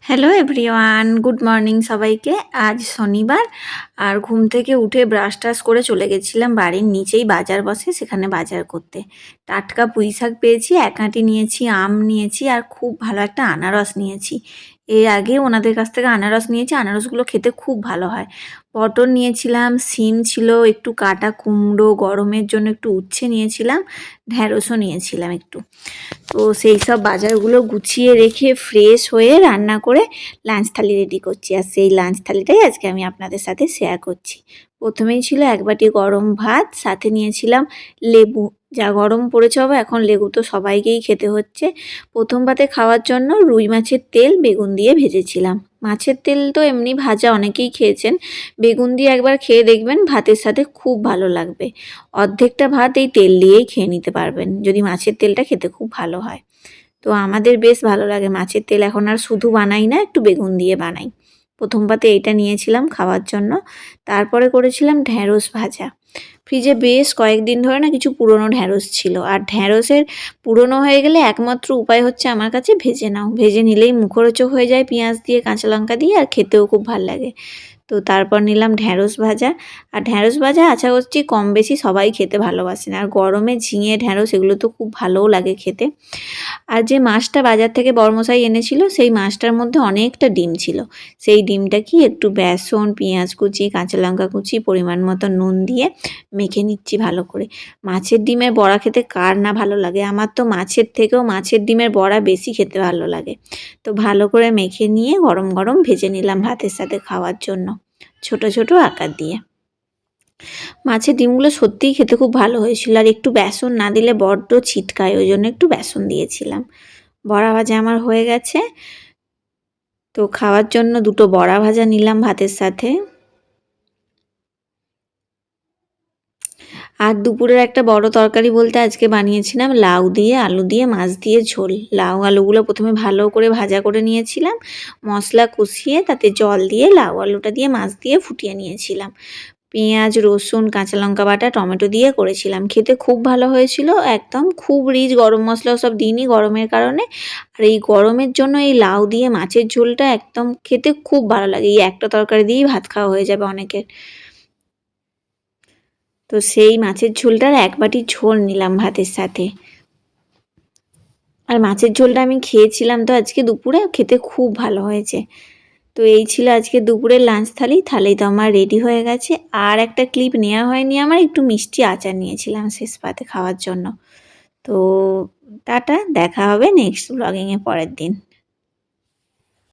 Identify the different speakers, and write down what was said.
Speaker 1: Hello everyone, good morning সবাইকে। আজ শনিবার আর ঘুম থেকে উঠে ব্রাশ টাশ করে চলে গেছিলাম বাড়ির নিচেই বাজার বসে, সেখানে বাজার করতে। টাটকা পুঁই শাক পেয়েছি, এক আঁটি নিয়েছি, আম নিয়েছি আর খুব ভালো একটা আনারস নিয়েছি। এর আগে ওনাদের কাছ থেকে আনারস নিয়েছি, আনারসগুলো খেতে খুব ভালো হয়। পটল নিয়েছিলাম, সিম ছিল, একটু কাটা কুমড়ো, গরমের জন্য একটু উচ্ছে নিয়েছিলাম, ঢ্যাঁড়সও নিয়েছিলাম একটু। তো সেই সব বাজারগুলো গুছিয়ে রেখে ফ্রেশ হয়ে রান্না করে লাঞ্চ থালি রেডি করছি। আর সেই লাঞ্চ থালিটাই আজকে আমি আপনাদের সাথে শেয়ার করছি। প্রথমেই ছিল এক বাটি গরম ভাত, সাথে নিয়েছিলাম লেবু। যা গরম পড়েছে বাবা, এখন লেবু তো সবাইকেই খেতে হচ্ছে। প্রথম পাতে খাওয়ার জন্য রুই মাছের তেল বেগুন দিয়ে ভেজেছিলাম। মাছের তেল তো এমনি ভাজা অনেকেই খেয়েছেন, বেগুন দিয়ে একবার খেয়ে দেখবেন, ভাতের সাথে খুব ভালো লাগবে। অর্ধেকটা ভাত এই তেল দিয়েই খেয়ে নিতে পারবেন যদি মাছের তেলটা খেতে খুব ভালো হয়। তো আমাদের বেশ ভালো লাগে মাছের তেল, এখন আর শুধু বানাই না, একটু বেগুন দিয়ে বানাই। প্রথম পাতে এইটা নিয়েছিলাম খাওয়ার জন্য। তারপরে করেছিলাম ঢ্যাঁড়স ভাজা। ফ্রিজে বেশ কয়েকদিন ধরে না কিছু পুরনো ঢ্যাঁড়স ছিল, আর ঢ্যাঁড়সের পুরনো হয়ে গেলে একমাত্র উপায় হচ্ছে আমার কাছে ভেজে নাও। ভেজে নিলেই মুখরোচক হয়ে যায় পেঁয়াজ দিয়ে, কাঁচা লঙ্কা দিয়ে, আর খেতেও খুব ভাল লাগে। তো তারপর নিলাম ঢ্যাঁড়স ভাজা। আর ঢ্যাঁড়স ভাজা আশা করছি কম বেশি সবাই খেতে ভালোবাসেন, আর গরমে ঝিঙে ঢ্যাঁড়স এগুলো তো খুব ভালোও লাগে খেতে। আর যে মাছটা বাজার থেকে বড়মশাই এনেছিল, সেই মাছটার মধ্যে অনেকটা ডিম ছিল। সেই ডিমটা কি একটু বেসন, পেঁয়াজ কুচি, কাঁচা লঙ্কা কুচি, পরিমাণ মতো নুন দিয়ে মেখে নিচ্ছি ভালো করে। মাছের ডিমের বড়া খেতে কার না ভালো লাগে, আমার তো মাছের থেকেও মাছের ডিমের বড়া বেশি খেতে ভালো লাগে। তো ভালো করে মেখে নিয়ে গরম গরম ভেজে নিলাম ভাতের সাথে খাওয়ার জন্য, ছোট ছোট আকার দিয়ে। মাছের ডিমগুলো সত্যিই খেতে খুব ভালো হয়েছিল, আর একটু বেসন না দিলে বড্ড ছিটকায়, ওই জন্য একটু বেসন দিয়েছিলাম। বড়া ভাজা আমার হয়ে গেছে। তো খাওয়ার জন্য দুটো বড়া ভাজা নিলাম ভাতের সাথে। আর দুপুরের একটা বড় তরকারি বলতে আজকে বানিয়েছিলাম লাউ দিয়ে আলু দিয়ে মাছ দিয়ে ঝোল। লাউ আলুগুলো প্রথমে ভালো করে ভাজা করে নিয়েছিলাম, মশলা কষিয়ে তাতে জল দিয়ে লাউ আলুটা দিয়ে মাছ দিয়ে ফুটিয়ে নিয়েছিলাম। পেঁয়াজ, রসুন, কাঁচা লঙ্কা বাটা, টমেটো দিয়ে করেছিলাম। খেতে খুব ভালো হয়েছিল, একদম খুব রিচ, গরম মশলা সব দিইনি গরমের কারণে। আর এই গরমের জন্য এই লাউ দিয়ে মাছের ঝোলটা একদম খেতে খুব ভালো লাগে। এই একটা তরকারি দিয়েই ভাত খাওয়া হয়ে যাবে অনেকের। তো সেই মাছের ঝোলটার এক বাটি ঝোল নিলাম ভাতের সাথে। আর মাছের ঝোলটা আমি খেয়েছিলাম তো আজকে দুপুরে, খেতে খুব ভালো হয়েছে। তো এই ছিল আজকে দুপুরের লাঞ্চ থালি। থালি তো আমার রেডি হয়ে গেছে। আর একটা ক্লিপ নেওয়া হয়নি আমার, একটু মিষ্টি আচার নিয়েছিলাম শেষ পাতে খাওয়ার জন্য। তো টাটা, দেখা হবে নেক্সট ব্লগিংয়ে পরের দিন।